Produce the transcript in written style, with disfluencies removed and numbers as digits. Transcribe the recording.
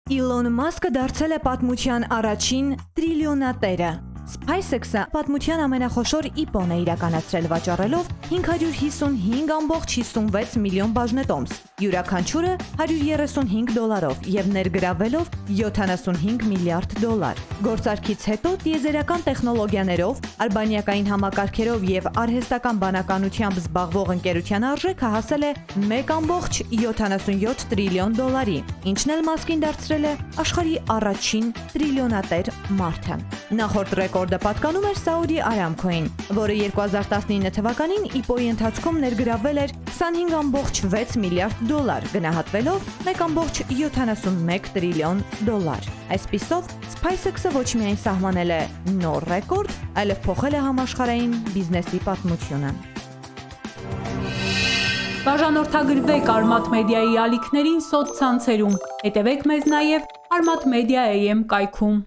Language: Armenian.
Իլոն Մասկը դարձել է պատմության առաջին տրիլիոնատերը։ SpaceX-ը պատմության ամենախոշոր IPO-ն է իրականացրել վաճառելով 555.56 միլիոն բաժնետոմս, յուրաքանչյուրը $135 եւ ներգրավելով $75 միլիարդ։ Գործարքից հետո տիեզերական տեխնոլոգիաներով, արբանյակային համակարգերով եւ արհեստական բանականությամբ զբաղվող ընկերության արժեքը հասել է $1.77 տրիլիոն, ինչն էլ Մասկին դարձրել է աշխարհի առաջին տրիլիոնատեր մարդը։ Նախորդ ռեկորդը պատկանում էր Saudi Aramco-ին, որը 2019 թվականին IPO-ի ընթացքում ներգրավվել էր $25.6 միլիարդ, գնահատվելով $1.71 տրիլիոն։ Այսպիսով, SpaceX-ը ոչ միայն սահմանել է նոր ռեկորդ, այլև փոխել է համաշխարհային բիզնեսի պատմությունը։ Բաժանորդագրվեք Արմաթ մեդիայի ալիքներին սոցցանցերում, հետևեք մեզ նաև Armat Media AM կայքում։